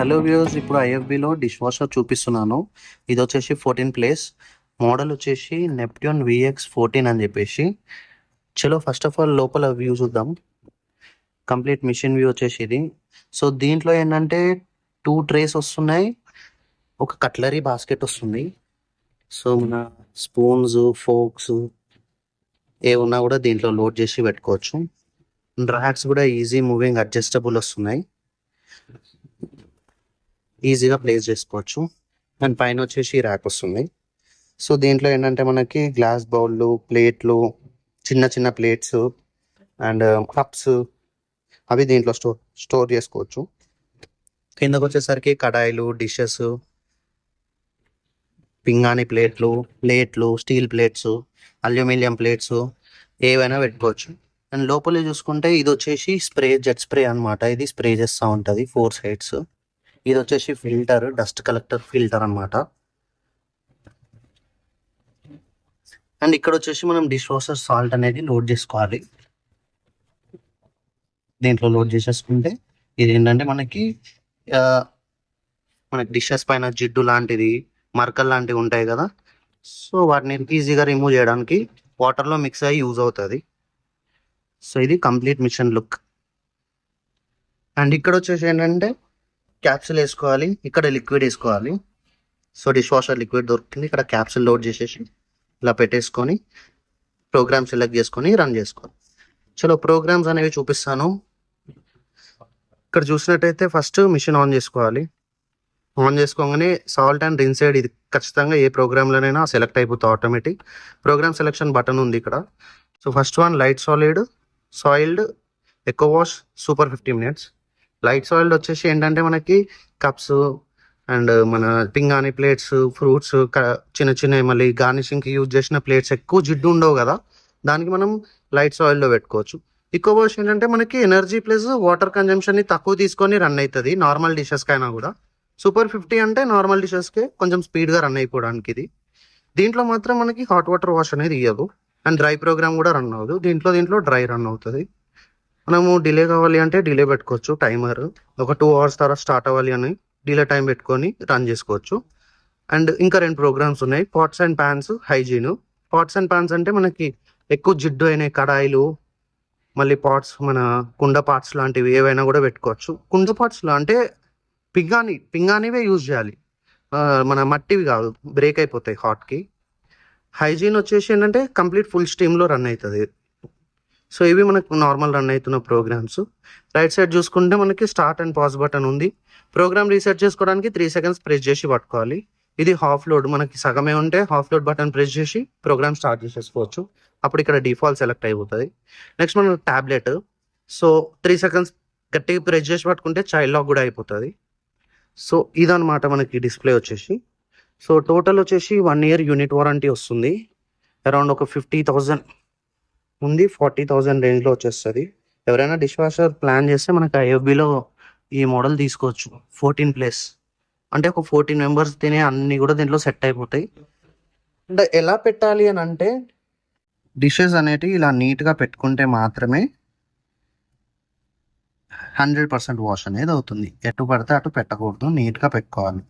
Hello views, ఇప్పుడు ఐఎఫ్బిలో dish washer చూపిస్తున్నాను. ఇది వచ్చేసి 14 ప్లేస్ మోడల్ వచ్చేసి నెప్ట్యూన్ VX14 అని చెప్పేసి. చలో ఫస్ట్ ఆఫ్ ఆల్ లోపల వ్యూ చూద్దాం. కంప్లీట్ మిషన్ వ్యూ వచ్చేసి ఇది. సో దీంట్లో ఏంటంటే 2 ట్రేస్ వస్తున్నాయి, ఒక కట్లరీ బాస్కెట్ వస్తుంది. సో మన స్పూన్స్, ఫోక్స్ ఏమున్నా కూడా దీంట్లో లోడ్ చేసి పెట్టుకోవచ్చు. ర్యాక్స్ కూడా ఈజీ మూవింగ్ అడ్జస్టబుల్ వస్తున్నాయి, ఈజీగా ప్లేస్ చేసుకోవచ్చు. అండ్ పైన వచ్చేసి ర్యాక్ వస్తుంది. సో దీంట్లో ఏంటంటే మనకి గ్లాస్ బౌళ్ళు, ప్లేట్లు, చిన్న చిన్న ప్లేట్స్ అండ్ కప్స్ అవి దీంట్లో స్టోర్ చేసుకోవచ్చు. కిందకు వచ్చేసరికి కడాయిలు, డిషెస్, పింగాణి ప్లేట్లు, స్టీల్ ప్లేట్స్, అల్యూమినియం ప్లేట్స్ ఏవైనా పెట్టుకోవచ్చు. అండ్ లోపల చూసుకుంటే ఇది వచ్చేసి జెట్ స్ప్రే అనమాట. ఇది స్ప్రే చేస్తూ ఉంటుంది 4 సైడ్స్. ఇది వచ్చేసి ఫిల్టర్, డస్ట్ కలెక్టర్ ఫిల్టర్ అనమాట. అండ్ ఇక్కడ వచ్చేసి మనం డిష్ వాషర్ సాల్ట్ అనేది లోడ్ చేసుకోవాలి. దీంట్లో లోడ్ చేసేసుకుంటే ఇది ఏంటంటే మనకి డిషెస్ పైన జిడ్డు లాంటిది, మరకలు లాంటివి ఉంటాయి కదా, సో వాటిని ఈజీగా రిమూవ్ చేయడానికి వాటర్లో మిక్స్ అయ్యి యూజ్ అవుతుంది. సో ఇది కంప్లీట్ మిషన్ లుక్. అండ్ ఇక్కడ వచ్చేసి ఏంటంటే క్యాప్సూల్ వేసుకోవాలి, ఇక్కడ లిక్విడ్ వేసుకోవాలి. సో డిష్ వాషర్ లిక్విడ్ దొరుకుతుంది. ఇక్కడ క్యాప్సూల్ లోడ్ చేసేసి ఇలా పెట్టేసుకొని ప్రోగ్రామ్ సెలెక్ట్ చేసుకొని రన్ చేసుకోవాలి. చలో ప్రోగ్రామ్స్ అనేవి చూపిస్తాను. ఇక్కడ చూసినట్టయితే ఫస్ట్ మిషన్ ఆన్ చేసుకోవాలి. ఆన్ చేసుకోగానే సాల్ట్ అండ్ రిన్ సైడ్ ఇది ఖచ్చితంగా ఏ ప్రోగ్రామ్లోనైనా సెలెక్ట్ అయిపోతుంది ఆటోమేటిక్. ప్రోగ్రామ్ సెలెక్షన్ బటన్ ఉంది ఇక్కడ. So first one light soiled eco wash super 50 minutes. Light soiled వచ్చేసి ఏంటంటే మనకి కప్స్ అండ్ మన పింగాణి ప్లేట్స్, ఫ్రూట్స్, చిన్న చిన్న మళ్ళీ గార్నిషింగ్కి యూజ్ చేసిన ప్లేట్స్ ఎక్కువ జిడ్డు ఉండవు కదా, దానికి మనం లైట్ సాయిల్లో పెట్టుకోవచ్చు. ఎకో వాష్ ఏంటంటే మనకి ఎనర్జీ ప్లస్ వాటర్ కన్జంప్షన్ని తక్కువ తీసుకొని రన్ అవుతుంది నార్మల్ డిషెస్కైనా కూడా. సూపర్ 50 అంటే నార్మల్ డిషెస్కి కొంచెం స్పీడ్గా రన్ అయిపోవడానికి ఇది. దీంట్లో మాత్రం మనకి హాట్ వాటర్ వాష్ అనేది ఇవ్వదు. అండ్ డ్రై ప్రోగ్రామ్ కూడా రన్ అవ్వదు. దీంట్లో డ్రై రన్ అవుతుంది. మనము డిలే కావాలి అంటే డిలే పెట్టుకోవచ్చు. టైమర్ ఒక 2 hours తర్వాత స్టార్ట్ అవ్వాలి అని డిలే టైం పెట్టుకొని రన్ చేసుకోవచ్చు. అండ్ ఇంకా 2 ప్రోగ్రామ్స్ ఉన్నాయి, pots and pans, hygiene. Pots and pans అంటే మనకి ఎక్కువ జిడ్డు అయిన కడాయిలు, మళ్ళీ పాట్స్, మన కుండ పాట్స్ లాంటివి ఏవైనా కూడా పెట్టుకోవచ్చు. కుండ పాట్స్లో అంటే పింగాణివే యూజ్ చేయాలి, మన మట్టివి కాదు, బ్రేక్ అయిపోతాయి హాట్కి. హైజీన్ వచ్చేసి ఏంటంటే కంప్లీట్ ఫుల్ స్టీమ్లో రన్ అవుతుంది. సో ఇవి మనకు నార్మల్ రన్ అవుతున్న ప్రోగ్రామ్స్. రైట్ సైడ్ చూసుకుంటే మనకి స్టార్ట్ అండ్ పాజ్ బటన్ ఉంది. ప్రోగ్రామ్ రీసెట్ చేసుకోవడానికి 3 seconds ప్రెస్ చేసి పట్టుకోవాలి. ఇది హాఫ్ లోడ్, మనకి సగమే ఉంటే హాఫ్ లోడ్ బటన్ ప్రెస్ చేసి ప్రోగ్రామ్ స్టార్ట్ చేసేసుకోవచ్చు. అప్పుడు ఇక్కడ డిఫాల్ట్ సెలెక్ట్ అయిపోతుంది. నెక్స్ట్ మన ట్యాబ్లెట్. సో 3 seconds గట్టిగా ప్రెస్ చేసి పట్టుకుంటే చైల్డ్ లాక్ కూడా అయిపోతుంది. సో ఇదనమాట మనకి డిస్ప్లే వచ్చేసి. సో టోటల్ వచ్చేసి 1 year యూనిట్ వారంటీ వస్తుంది. అరౌండ్ ఒక 50,000 ఉంది, 40,000 రేంజ్లో వచ్చేస్తుంది. ఎవరైనా డిష్ వాషర్ ప్లాన్ చేస్తే మనకి ఐఎఫ్బిలో ఈ మోడల్ తీసుకోవచ్చు. 14 ప్లేస్ అంటే ఒక 14 members తినే అన్నీ కూడా దీంట్లో సెట్ అయిపోతాయి. అంటే ఎలా పెట్టాలి అని అంటే డిషెస్ అనేటివి ఇలా నీట్గా పెట్టుకుంటే మాత్రమే 100% వాష్ అనేది అవుతుంది. ఎటు పడితే అటు పెట్టకూడదు, నీట్గా పెట్టుకోవాలి.